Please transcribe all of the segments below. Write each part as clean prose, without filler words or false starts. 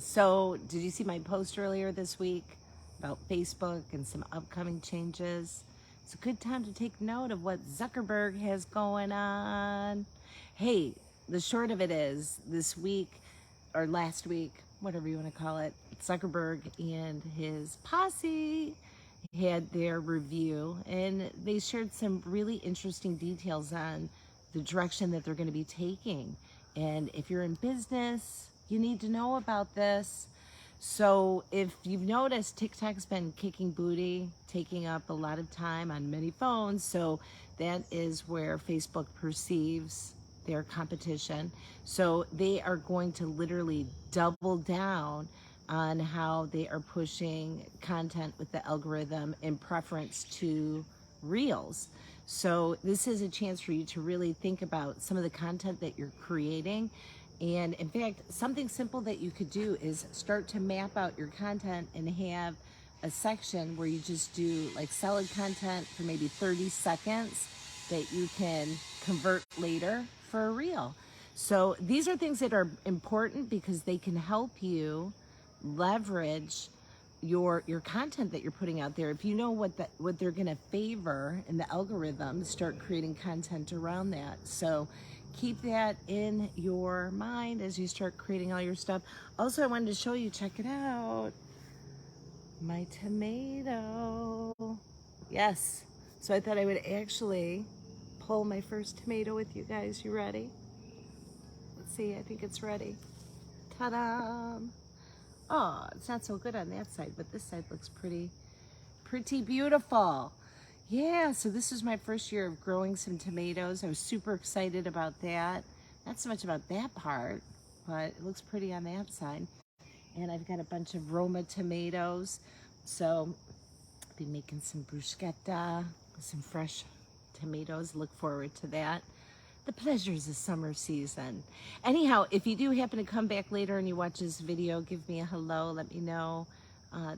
So, did you see my post earlier this week about Facebook and some upcoming changes? It's a good time to take note of what Zuckerberg has going on. Hey, the short of it is this week or last week, whatever you want to call it, Zuckerberg and his posse had their review and they shared some really interesting details on the direction that they're going to be taking. And if you're in business, you need to know about this. So if you've noticed, TikTok's been kicking booty, taking up a lot of time on many phones. So that is where Facebook perceives their competition. So they are going to literally double down on how they are pushing content with the algorithm in preference to Reels. So this is a chance for you to really think about some of the content that you're creating. And in fact, something simple that you could do is start to map out your content and have a section where you just do like solid content for maybe 30 seconds that you can convert later for a reel. So these are things that are important because they can help you leverage your content that you're putting out there. If you know what they're going to favor in the algorithm, start creating content around that. So keep that in your mind as you start creating all your stuff. Also, I wanted to show you, check it out, my tomato. Yes, so I thought I would actually pull my first tomato with you guys. You ready? Let's see, I think it's ready. Ta-da! Oh, it's not so good on that side, but this side looks pretty beautiful. Yeah, so this is my first year of growing some tomatoes. I was super excited about that. Not so much about that part, but it looks pretty on that side. And I've got a bunch of Roma tomatoes. So I'll be making some bruschetta, some fresh tomatoes. Look forward to that. The pleasures of summer season. Anyhow, if you do happen to come back later and you watch this video, give me a hello. Let me know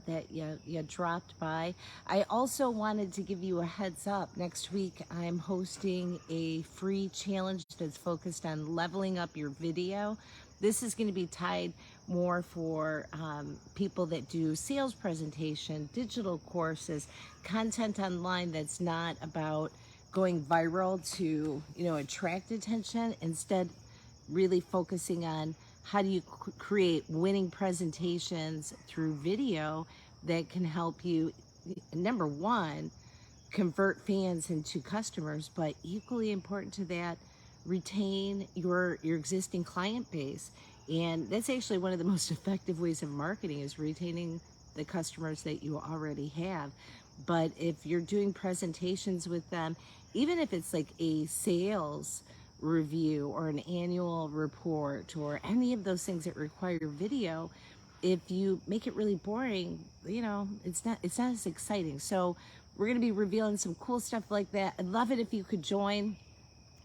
that you dropped by. I also wanted to give you a heads up. Next week, I'm hosting a free challenge that's focused on leveling up your video. This is going to be tied more for people that do sales presentation, digital courses, content online that's not about going viral to, attract attention. Instead, really focusing on how do you create winning presentations through video that can help you, number one, convert fans into customers, but equally important to that, retain your existing client base. And that's actually one of the most effective ways of marketing, is retaining the customers that you already have. But if you're doing presentations with them, even if it's like a sales review or an annual report or any of those things that require video, if you make it really boring, it's not as exciting. So we're going to be revealing some cool stuff like that. I'd love it if you could join.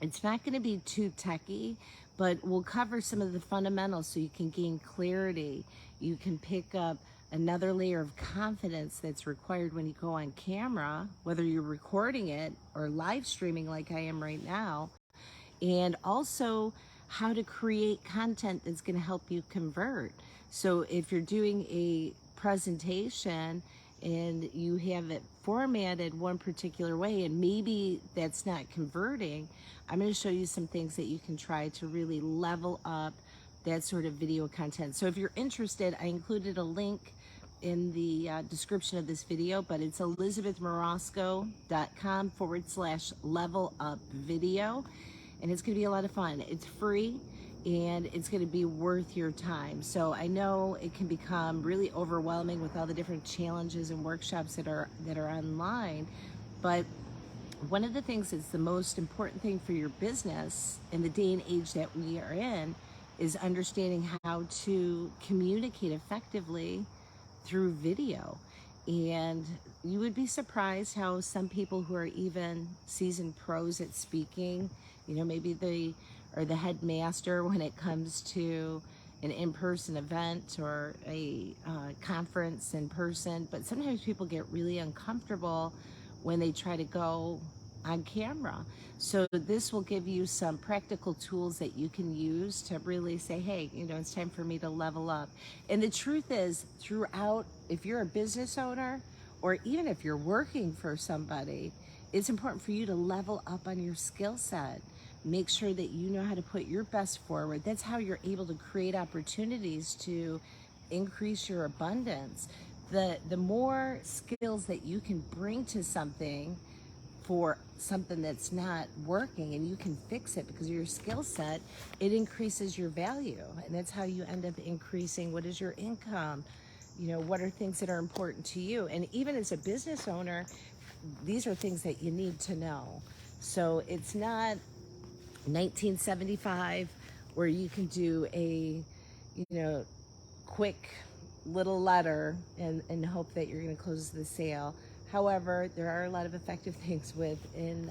It's not going to be too techy, but we'll cover some of the fundamentals so you can gain clarity. You can pick up another layer of confidence that's required when you go on camera, whether you're recording it or live streaming like I am right now, and also how to create content that's going to help you convert. So if you're doing a presentation and you have it formatted one particular way and maybe that's not converting, I'm going to show you some things that you can try to really level up that sort of video content. So if you're interested, I included a link in the description of this video, but it's elizabethmorosco.com/level up video. And it's going to be a lot of fun. It's free and it's going to be worth your time. So I know it can become really overwhelming with all the different challenges and workshops that are online, but one of the things that's the most important thing for your business in the day and age that we are in is understanding how to communicate effectively through video. And you would be surprised how some people who are even seasoned pros at speaking, maybe they are the headmaster when it comes to an in-person event or a conference in person, but sometimes people get really uncomfortable when they try to go on camera. So this will give you some practical tools that you can use to really say, hey, it's time for me to level up. And the truth is, throughout, if you're a business owner or even if you're working for somebody, it's important for you to level up on your skill set. Make sure that you know how to put your best forward. That's how you're able to create opportunities to increase your abundance. The more skills that you can bring to something, for something that's not working, and you can fix it because of your skill set, it increases your value. And that's how you end up increasing what is your income. What are things that are important to you? And even as a business owner, these are things that you need to know. So it's not 1975 where you can do a quick little letter and hope that you're going to close the sale. However, there are a lot of effective things within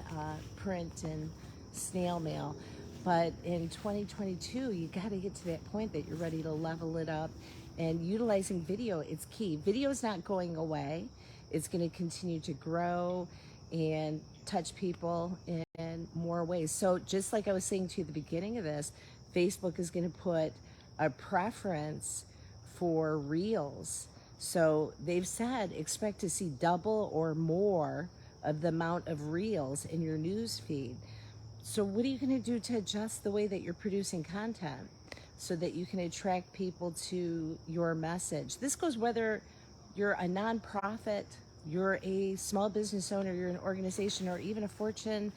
print and snail mail. But in 2022, you got to get to that point that you're ready to level it up. And utilizing video, it's key. Video is not going away. It's going to continue to grow and touch people in more ways. So just like I was saying to you at the beginning of this, Facebook is going to put a preference for Reels. So they've said expect to see double or more of the amount of Reels in your news feed. So what are you going to do to adjust the way that you're producing content so that you can attract people to your message? This goes whether you're a nonprofit, you're a small business owner, you're an organization, or even a Fortune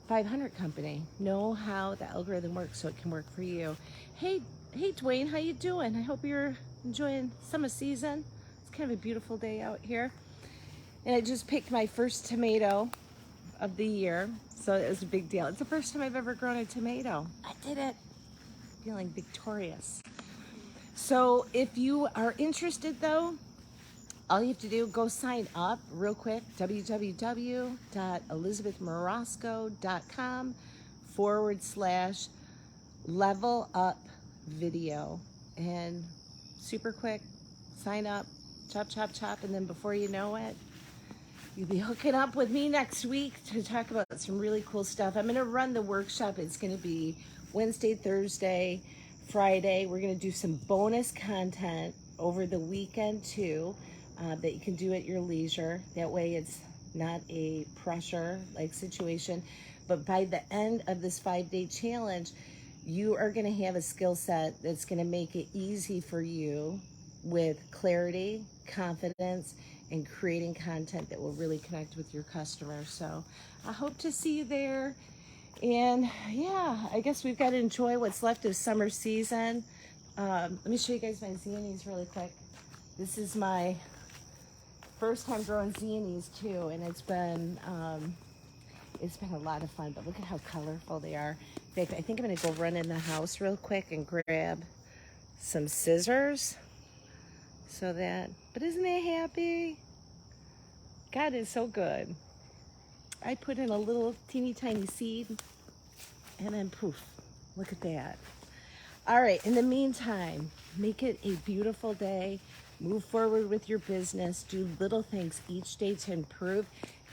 500 company. Know how the algorithm works so it can work for you. Hey Dwayne, how you doing? I hope you're enjoying summer season. It's kind of a beautiful day out here. And I just picked my first tomato of the year, so it was a big deal. It's the first time I've ever grown a tomato. I did it. Feeling victorious. So if you are interested though, all you have to do, go sign up real quick, www.elizabethmarosco.com/level up video. And super quick, sign up, chop, chop, chop, and then before you know it, you'll be hooking up with me next week to talk about some really cool stuff. I'm going to run the workshop. It's going to be Wednesday, Thursday, Friday. We're going to do some bonus content over the weekend too, that you can do at your leisure. That way it's not a pressure like situation. But by the end of this 5-day challenge, you are going to have a skill set that's going to make it easy for you with clarity, confidence, and creating content that will really connect with your customers. So I hope to see you there. And yeah, I guess we've got to enjoy what's left of summer season. Let me show you guys my zinnias really quick. This is my first time growing zinnias too, and it's been a lot of fun. But look at how colorful they are. In fact, I think I'm gonna go run in the house real quick and grab some scissors but isn't that happy? God is so good. I put in a little teeny tiny seed and then poof, look at that. All right, in the meantime, make it a beautiful day. Move forward with your business. Do little things each day to improve.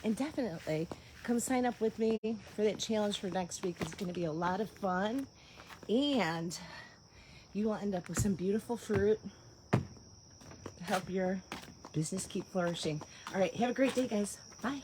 And definitely come sign up with me for that challenge for next week. It's going to be a lot of fun. And you will end up with some beautiful fruit to help your business keep flourishing. All right, have a great day, guys. Bye.